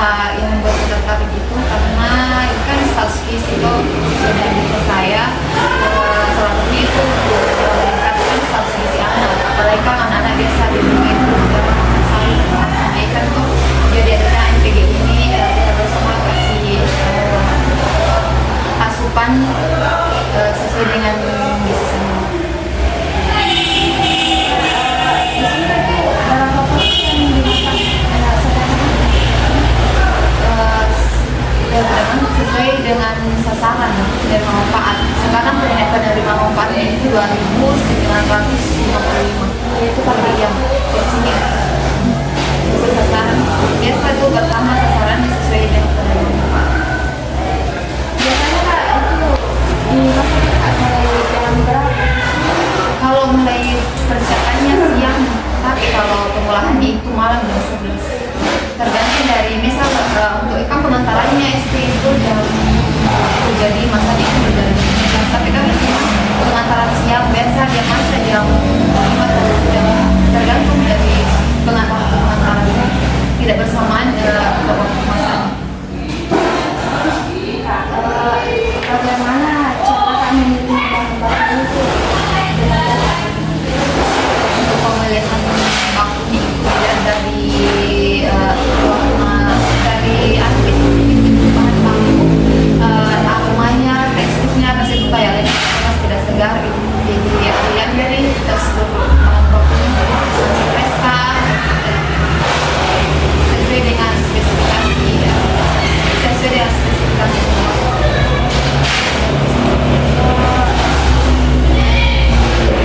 yang membuat saya tertarik itu karena itu kan status gizi itu sesuai dengan diri saya. Salah satunya itu meningkatkan status gizi anak, apalagi kan anak-anak biasa di rumah itu jarang makan sayur sama ikan tuh. Jadi adanya MPG ini kita bersama kasih asupan sesuai dengan gizi semua. Di sini tadi barang pokok yang dimakan sesuai dengan sasaran dan manfaat. Sekarang penerima manfaatnya itu 2.955, yaitu per jam. Di sini sesuai sasaran. Biasa itu pertama sasarannya sesuai dengan penerima manfaat. Biasanya Kak itu dimasak mulai jam berapa? Kalau mulai persiapannya siang, tapi kalau pengolahannya itu malam jam 11. Tergantung dari misal untuk ikan pengantarannya SP itu jam 1, jadi masanya itu dari jam 11, tapi kan biasanya pengantaran siang biasa dia masak jam 5 atau jam, tergantung dari pengantarannya, tidak bersamaan waktu masaknya. Bagaimana cara kami memilih bahan baku untuk pemilihan bakunya itu dilihat dari bahan baku, aromanya, teksturnya, rasa itu kayak lemas tidak segar itu. Jadi ya pilihan dari tekstur bahan bakunya masih fresh sesuai dengan spesifikasi ya. Sesuai dengan spesifikasi.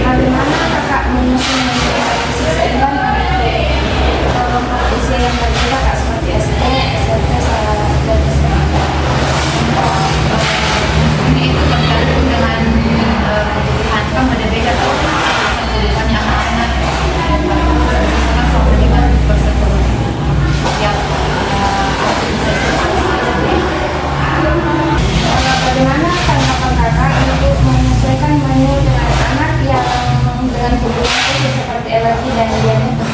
Bagaimana Kakak menyesuaikan sesuaikan kelompok usia yang berbeda Kak, seperti SD, SMP, dan SMA? Ini itu tergantung dengan kebutuhan kan berbeda atau kebutuhannya anak-anak. Misalkan sampai dengan persen yang bagaimana tanggapan Kakak untuk menyesuaikan menu dengan anak yang dengan kebutuhan khusus seperti alergi dan diabetes?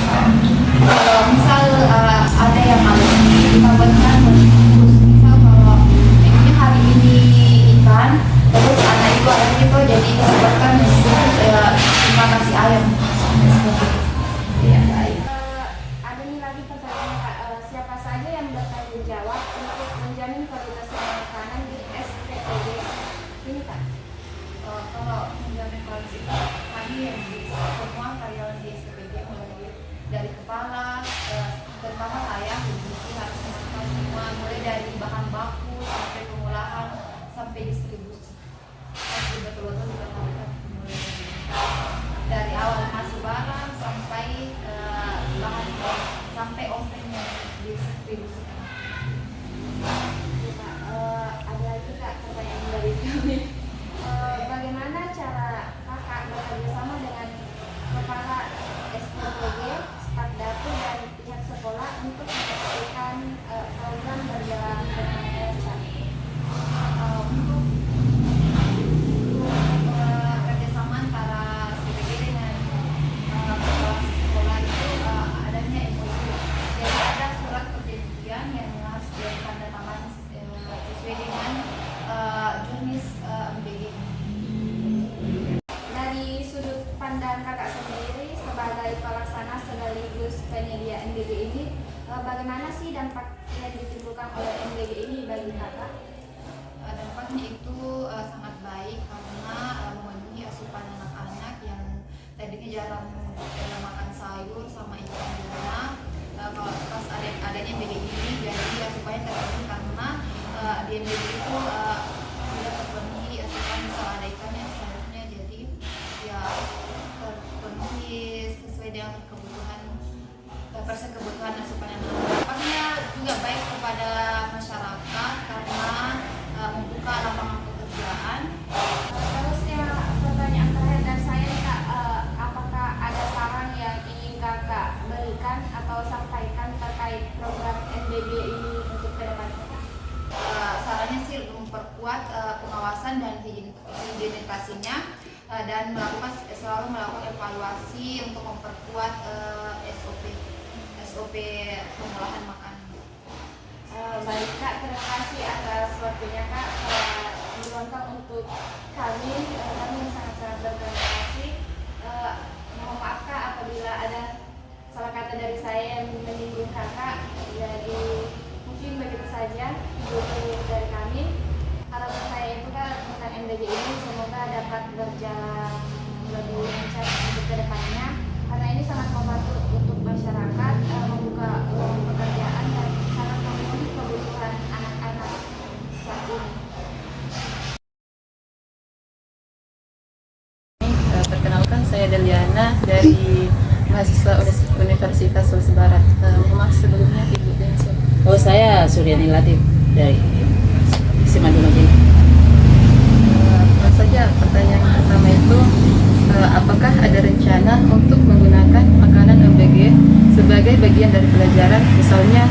Kalau misal ada yang alergi, kita buatkan khusus. Misal kalau menunya hari ini ikan, terus anak itu alergi itu, jadi kita buatkan khusus cuma kasih ayam. Ya, baik. Ada nih lagi pertanyaan Kak, siapa saja yang bertanggung jawab untuk menjamin kualitas makanan di SPPG ini Kak? Kalau menjamin kualitas tadi yang semua karyawan di SPPG mulai dari kepala, terutama saya harus melakukan semua, mulai dari bahan baku sampai pengolahan sampai distribusi. Harus betul-betul diperhatikan mulai dari awal masuk barang sampai bahan sampai opennya distribusikan. Ada lagi Kak pertanyaan dari kami. Bagaimana cara Kakak bekerjasama dengan kepala SPPG, staf dapur dan pihak sekolah untuk memastikan program berjalan dengan lancar? Untuk kerjasama antara SPPG dengan kepala sekolah itu adanya MOU. Jadi ada surat perjanjian yang harus ditandatangani sesuai dengan jurnis MBG. Dari sudut pandang Kakak sendiri sebagai pelaksana sekaligus penyedia MBG ini, bagaimana sih dampak yang ditimbulkan oleh MBG ini bagi Kakak? Dampaknya itu sangat baik karena memenuhi asupan anak-anak yang tadinya jarang makan sayur sama ikan di rumah. Kalau pas adanya MBG ini, jadi asupannya terpenuhi karena di MBG itu sudah terpenuhi asupan, misal ada ikannya, sayurnya, jadi ya terpenuhi sesuai dengan kebutuhan kebutuhan asupan anak. Dampaknya juga baik kepada masyarakat karena membuka lapangan pekerjaan. Terus ya pertanyaan terakhir dari saya Kak, apakah ada saran yang ingin Kakak berikan atau sampaikan terkait program MBG ini untuk ke depan? Sarannya sih memperkuat pengawasan dan higienitasnya dan selalu melakukan evaluasi untuk memperkuat SOP pengolahan makanan. dari saya yang menyinggung kakak. Jadi mungkin begitu saja dulu dari kami. Harapan saya itu kan tentang MBG ini semoga dapat berjalan lebih lancar untuk kedepannya, karena ini sangat membantu untuk masyarakat, membuka lowongan pekerjaan dan sangat memenuhi kebutuhan anak-anak saat ini. Perkenalkan, saya Deliana dari mahasiswa Universitas Sulawesi Barat. Maaf sebelumnya Ibu dan siapa? Oh, saya Suryani Latif dari Semadu-Majin. Langsung saja pertanyaan pertama itu, apakah ada rencana untuk menggunakan makanan MBG sebagai bagian dari pelajaran, misalnya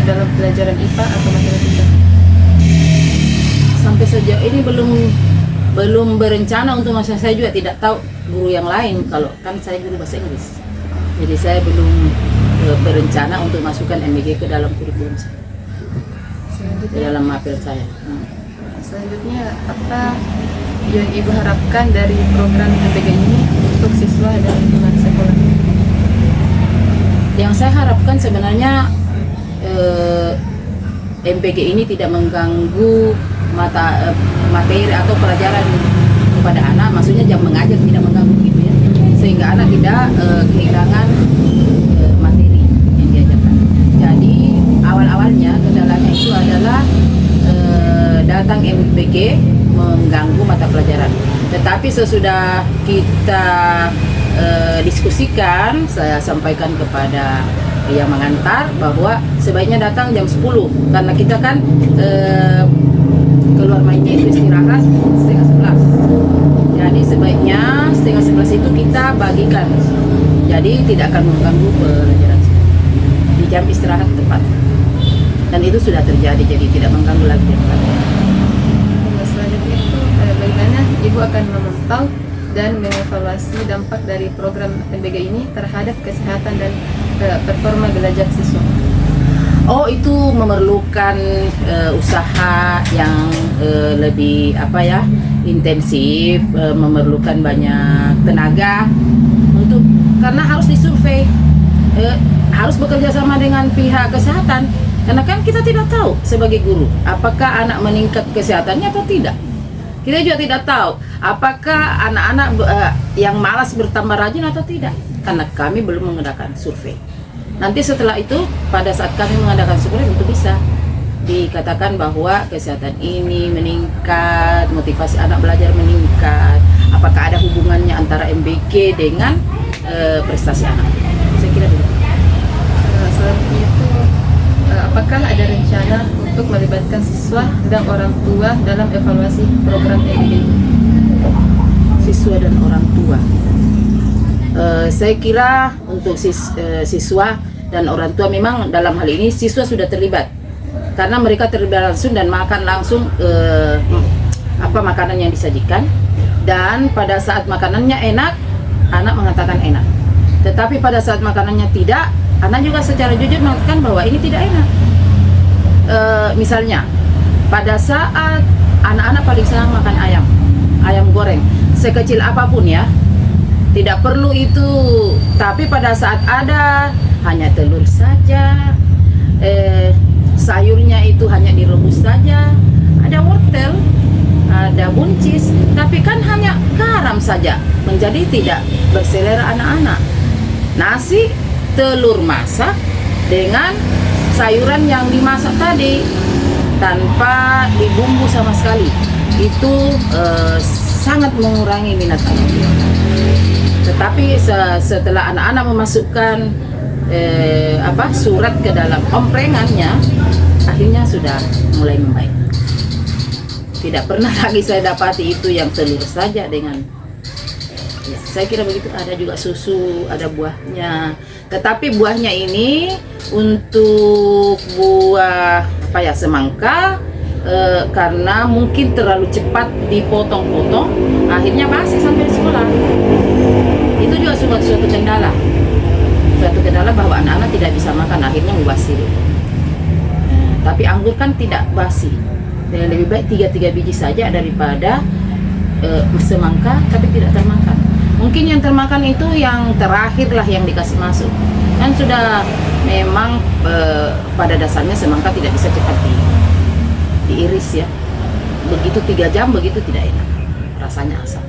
dalam pelajaran IPA atau matematika? Sampai sejauh ini belum berencana untuk masa. Saya juga tidak tahu guru yang lain, kalau kan saya guru bahasa Inggris. Jadi saya belum berencana untuk masukkan MBG ke dalam kurikulum saya, ke dalam mapel saya. Selanjutnya, apa yang Ibu harapkan dari program MBG ini untuk siswa dan lingkungan sekolah? Yang saya harapkan sebenarnya MBG ini tidak mengganggu materi atau pelajaran kepada anak, maksudnya jam mengajar tidak mengganggu gitu ya, sehingga anak tidak kehilangan materi yang diajarkan. Jadi awal-awalnya kendalanya itu adalah datang MBG mengganggu mata pelajaran. Tetapi sesudah kita diskusikan, saya sampaikan kepada yang mengantar bahwa sebaiknya datang jam 10, karena kita kan keluar mainnya itu istirahat setengah 11. Jadi sebaiknya setengah 11 itu kita bagikan, jadi tidak akan mengganggu pelajaran di jam istirahat tepat, dan itu sudah terjadi, jadi tidak mengganggu lagi pelajaran. Selanjutnya itu, bagaimana Ibu akan memantau dan mengevaluasi dampak dari program MBG ini terhadap kesehatan dan performa belajar siswa? Oh, itu memerlukan usaha yang lebih intensif, memerlukan banyak tenaga karena harus disurvei, harus bekerja sama dengan pihak kesehatan, karena kan kita tidak tahu sebagai guru apakah anak meningkat kesehatannya atau tidak. Kita juga tidak tahu apakah anak-anak yang malas bertambah rajin atau tidak, karena kami belum mengadakan survei. Nanti setelah itu, pada saat kami mengadakan survei, itu bisa dikatakan bahwa kesehatan ini meningkat, motivasi anak belajar meningkat, apakah ada hubungannya antara MBG dengan prestasi anak. Saya kira begitu. Selanjutnya itu, apakah ada rencana untuk melibatkan siswa dan orang tua dalam evaluasi program MBG? Siswa dan orang tua. Saya kira untuk siswa dan orang tua, memang dalam hal ini siswa sudah terlibat, karena mereka terlibat langsung dan makan langsung makanan yang disajikan, dan pada saat makanannya enak, anak mengatakan enak. Tetapi pada saat makanannya tidak, anak juga secara jujur mengatakan bahwa ini tidak enak. Misalnya pada saat anak-anak paling senang makan ayam goreng, sekecil apapun ya, tidak perlu itu, tapi pada saat ada hanya telur saja, sayurnya itu hanya direbus saja, ada wortel, ada buncis, tapi kan hanya garam saja, menjadi tidak berselera anak-anak. Nasi, telur masak dengan sayuran yang dimasak tadi tanpa dibumbu sama sekali, itu sangat mengurangi minat anak. Tetapi setelah anak-anak memasukkan surat ke dalam omprengannya, akhirnya sudah mulai membaik. Tidak pernah lagi saya dapati itu yang telur saja dengan saya kira begitu. Ada juga susu, ada buahnya. Tetapi buahnya ini untuk buah semangka, karena mungkin terlalu cepat dipotong-potong, akhirnya basi sampai sekolah. Itu juga suatu kendala bahwa anak-anak tidak bisa makan, akhirnya mubazir. Tapi anggur kan tidak basi, dan lebih baik 3 biji saja daripada semangka tapi tidak termakan. Mungkin yang termakan itu yang terakhir lah yang dikasih masuk. kan sudah memang pada dasarnya semangka tidak bisa cepat diiris ya. Begitu 3 jam begitu tidak enak, rasanya asam.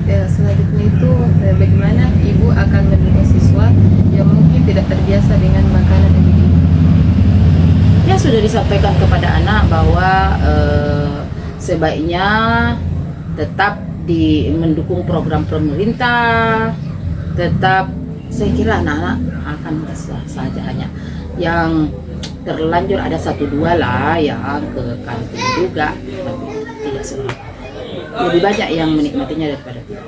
Ya, selanjutnya itu bagaimana ibu akan mendidik siswa yang mungkin tidak terbiasa dengan makanan yang begini? Ya sudah disampaikan kepada anak bahwa sebaiknya tetap mendukung program pemerintah, tetap saya kira anak-anak akan saja, hanya yang terlanjur ada 1-2 lah yang ke kantin juga, tapi tidak semua. Lebih banyak yang menikmatinya daripada tidak.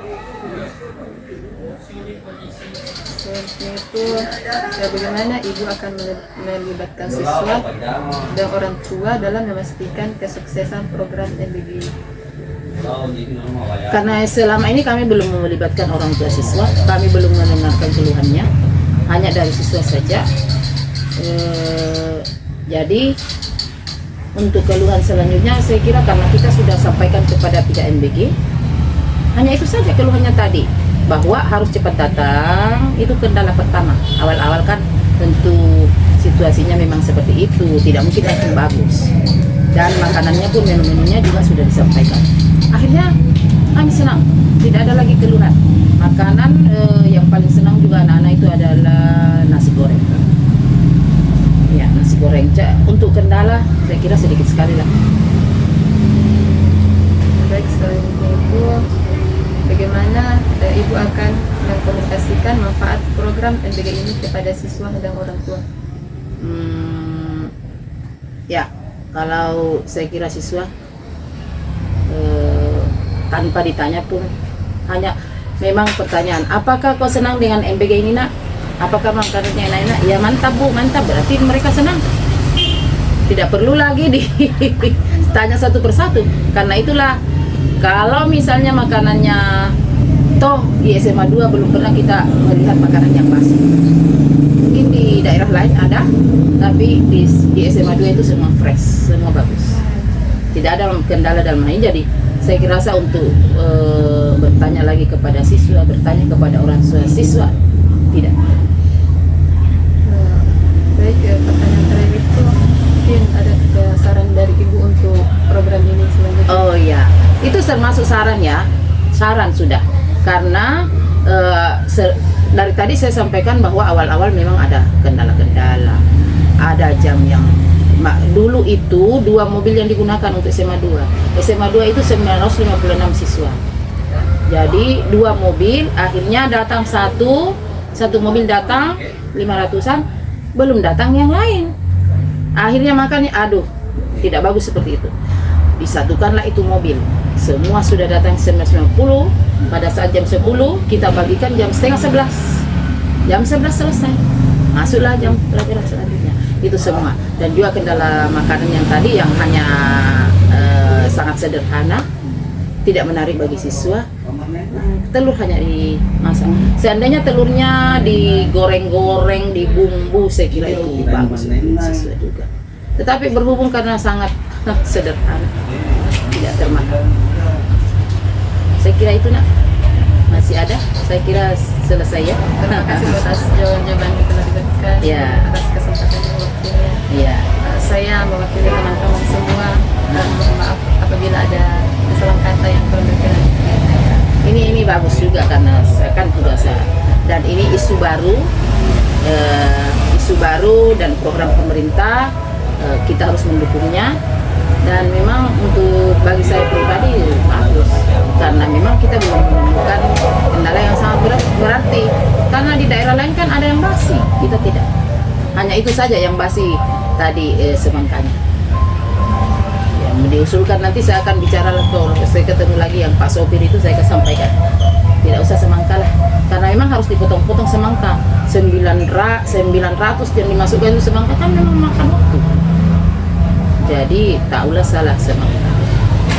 Selanjutnya itu bagaimana ibu akan melibatkan siswa dan orang tua dalam memastikan kesuksesan program MBG? Karena selama ini kami belum melibatkan orang tua siswa, kami belum mendengarkan keluhannya, hanya dari siswa saja. Jadi untuk keluhan selanjutnya saya kira karena kita sudah sampaikan kepada pihak MBG, hanya itu saja keluhannya tadi, bahwa harus cepat datang. Itu kendala pertama. Awal-awal kan tentu situasinya memang seperti itu, tidak mungkin langsung bagus, dan makanannya pun menu-menunya juga sudah disampaikan. Akhirnya kami senang, tidak ada lagi keluhan. Makanan yang paling senang juga anak-anak itu adalah nasi goreng. Ya, nasi goreng. Untuk kendala saya kira sedikit sekali lah. Baik, selanjutnya itu bagaimana ibu akan mengkomunikasikan manfaat program MBG ini kepada siswa dan orang tua? Ya, kalau saya kira siswa tanpa ditanya pun hanya memang pertanyaan, apakah kau senang dengan MBG ini nak? Apakah makanannya enak-enak? Ya mantap bu, mantap, berarti mereka senang. Tidak perlu lagi ditanya satu persatu. Karena itulah kalau misalnya makanannya toh di SMA 2 belum pernah kita melihat makanan yang basi. Mungkin di daerah lain ada, tapi di SMA 2 itu semua fresh, semua bagus. Tidak ada kendala dalam hal ini. Jadi saya kira untuk bertanya lagi kepada siswa, bertanya kepada orang tua siswa, tidak. Baik, pertanyaan terakhir itu mungkin ada saran dari ibu untuk program ini selanjutnya? Oh iya, itu termasuk saran ya, saran sudah. Karena dari tadi saya sampaikan bahwa awal-awal memang ada kendala-kendala, ada jam yang dulu itu 2 mobil yang digunakan untuk SMA 2. SMA 2 itu 956 siswa. Jadi 2 mobil, akhirnya datang satu mobil datang 500-an, belum datang yang lain. Akhirnya makanya aduh, tidak bagus seperti itu. Disatukanlah itu mobil. Semua sudah datang 990. Pada saat jam 10 kita bagikan jam setengah 11. Jam 11 selesai. Masuklah jam pelajaran selanjutnya. Itu semua. Dan juga kendala makanan yang tadi yang hanya sangat sederhana, tidak menarik bagi siswa. Telur hanya dimasak. Seandainya telurnya digoreng-goreng, dibumbu, saya kira itu bagus untuk siswa juga. Tetapi berhubung karena sangat sederhana, tidak termakan. Saya kira itu nak masih ada. Saya kira selesai ya. Terima kasih atas jawaban-jawaban yang telah diberikan, Ya. atas kesempatan dan waktunya. Iya. Saya mewakili teman-teman semua dan mohon maaf apabila ada kesalahan kata yang kurang berkenan. Ini bagus juga karena saya kan juga dan ini isu baru dan program pemerintah, kita harus mendukungnya. Dan memang untuk bagi saya pribadi bagus karena memang kita belum menemukan kendala yang sangat berarti, karena di daerah lain kan ada yang basi, kita tidak. Hanya itu saja yang basi tadi semangkanya. Yang diusulkan nanti saya akan bicara kalau saya ketemu lagi yang Pak Sopir itu saya akan sampaikan. Tidak usah semangka lah, karena memang harus dipotong-potong semangka. 900 yang dimasukkan itu semangka kan memang makan waktu. Jadi tak ulah salah semangka.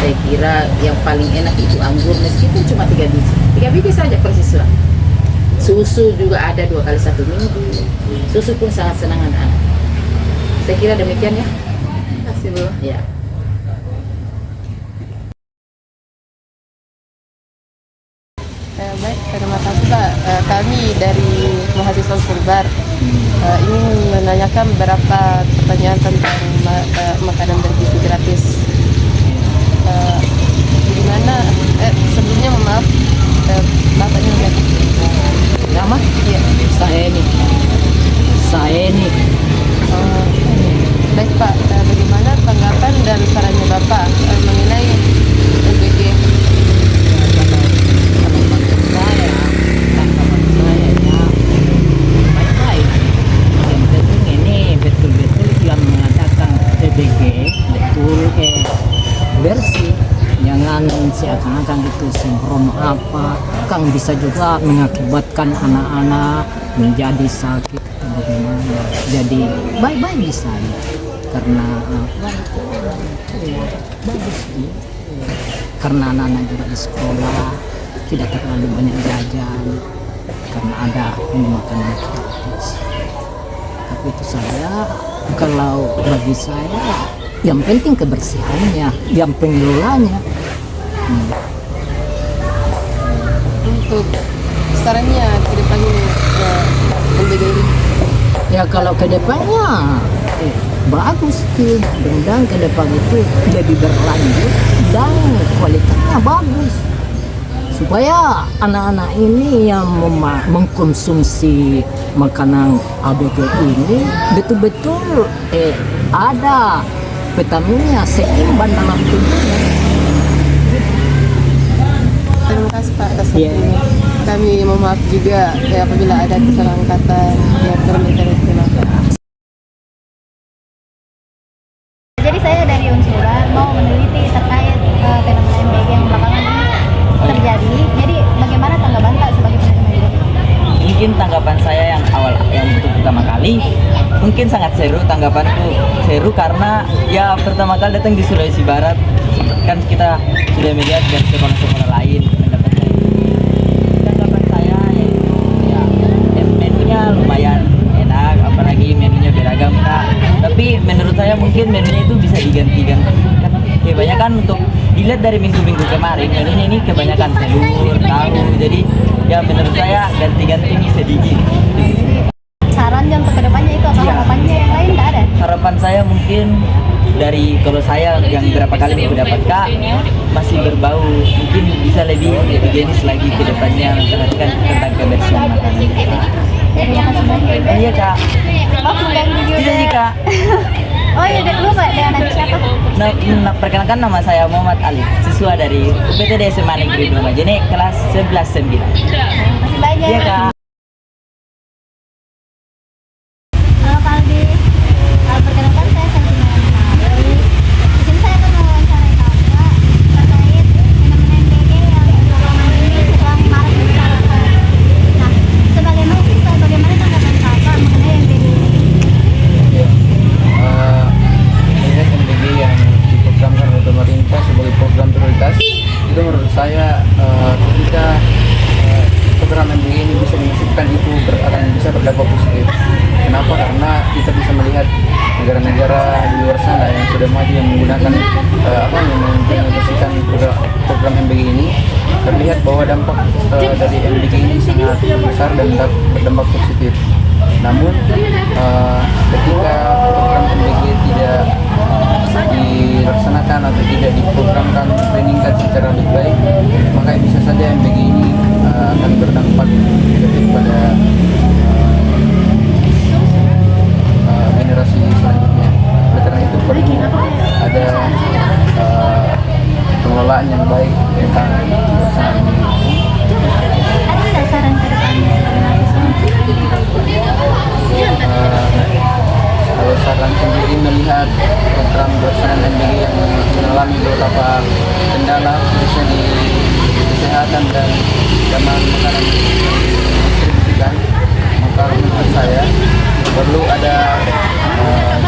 Saya kira yang paling enak itu anggur, meskipun cuma 3 biji. 3 biji saja per siswa. Susu juga ada 2 kali 1 minggu. Susu pun sangat senang anak-anak. Saya kira demikian ya. Terima kasih Bu. Ya. Baik, terima kasih Pak. Kami dari mahasiswa Sulbar. Ini menanyakan beberapa pertanyaan tentang makanan bergizi gratis. Bagaimana? Sebelumnya mohon maaf, bapaknya siapa? Nama? Iya. Saeni. Baik Pak, bagaimana tanggapan dan sarannya Bapak mengenai MBG? Saya ya baik-baik. Yang penting ini betul-betul yang mengatakan PBG betul bersih. Jangan seakan-akan itu sembrono apa, kan bisa juga mengakibatkan anak-anak menjadi sakit atau bagaimana. Jadi baik-baik bisa ya. Karena bagus ya. Karena anak-anak juga di sekolah tidak terlalu banyak jajan karena ada makanan gratis. Tapi itu saya, kalau bagi saya yang penting kebersihannya, yang pengelolanya. Untuk sarannya ke depannya MBG ini? Ya kalau ke depannya bagus sih, mudah-mudahan ke depan itu lebih berlanjut dan kualitasnya bagus supaya anak-anak ini yang mengkonsumsi makanan ABG ini betul-betul ada vitaminnya seimbang dalam tubuhnya. Terima kasih Pak atas Iya. waktunya. Kami mohon maaf juga apabila ada kesalahan kata yang terlalu. Jadi saya dari Unsuran mau meneliti terkait fenomena MBG yang belakangan ini terjadi. Jadi bagaimana tanggapan Pak sebagai penerima MBG? Mungkin tanggapan saya yang awal yang untuk pertama kali mungkin sangat seru, tanggapanku seru karena ya pertama kali datang di Sulawesi Barat kan kita sudah melihat dari sekolah-sekolah lain mendapatkan tanggapan saya ya menunya lumayan enak, apalagi menunya beragam Kak. Tapi menurut saya mungkin menunya itu bisa diganti-ganti kan kebanyakan untuk dilihat dari minggu-minggu kemarin menunya ini kebanyakan telur, tahu, jadi ya menurut saya ganti-ganti ini sedikit. Saran untuk kedepannya itu apa? Iya. Harapannya yang lain nggak ada? Harapan saya mungkin dari kalau saya yang berapa kali mendapat Kak masih berbau, mungkin bisa lebih higienis lagi ke depannya memperhatikan tentang kebersihan makanan. Terima kasih banyak. Iya Kak. Maaf mengganggu juga. Tidak sih Kak. Oh iya, udah lupa dengan adik siapa? Perkenalkan nama saya Muhammad Ali, siswa dari UPTD SMA Negeri Blomajene kelas 11-9. Terima kasih banyak. Iya Kak. Halo Pak Aldi. Perkenalkan saya Santina Nari. Di sini saya akan mewawancarai Kakak terkait fenomena MBG yang belakangan ini setelah Maret dibicarakan. Nah, sebagai mahasiswa bagaimana tanggapan Kakak mengenai MBG ini? Melihat MBG yang diprogramkan oleh pemerintah sebagai program prioritas itu menurut saya ketika program MBG ini bisa dimasukkan itu akan bisa berdampak positif. Kenapa? Karena kita bisa melihat negara-negara di luar sana yang sudah maju yang menggunakan yang mengimplementasikan program MBG ini, terlihat bahwa dampak dari MBG ini sangat besar dan berdampak positif. Namun ketika program MBG tidak dilaksanakan atau tidak diprogramkan trainingkan secara lebih baik, maka bisa saja MBG ini akan berdampak negatif pada generasi selanjutnya. Oleh karena itu perlu ada pengelolaan yang baik tentang pelaksanaan ini. Ada nggak saran ke depannya sebagai mahasiswa? Kalau saran sendiri melihat program pelaksanaan MBG yang mengalami beberapa kendala khususnya di kesehatan dan keamanan makanan distribusikan, maka menurut saya perlu ada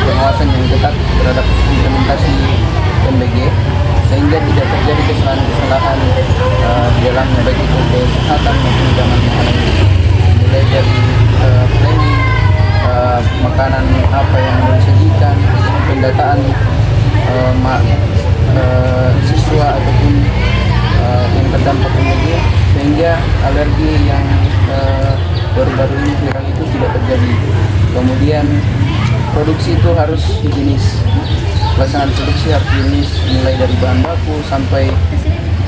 pengawasan yang ketat terhadap implementasi MBG sehingga tidak terjadi kesalahan-kesalahan di dalamnya, baik itu kesehatan maupun keamanan makanan, mulai dari planning makanan apa yang mau disajikan, pendataan siswa ataupun yang terdampak MBG, sehingga alergi yang baru-baru ini viral itu tidak terjadi. Kemudian produksi itu harus higienis, pelaksanaan produksi harus higienis, mulai dari bahan baku sampai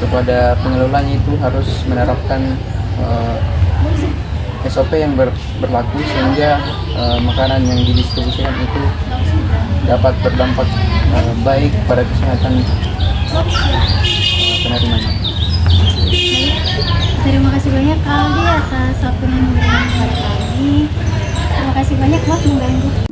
kepada pengelolanya itu harus menerapkan SOP yang berlaku sehingga makanan yang didistribusikan itu dapat berdampak baik pada kesehatan penerimanya. Terima kasih banyak Kak Aldi atas waktunya memberikan kepada kami. Terima kasih banyak, maaf mengganggu.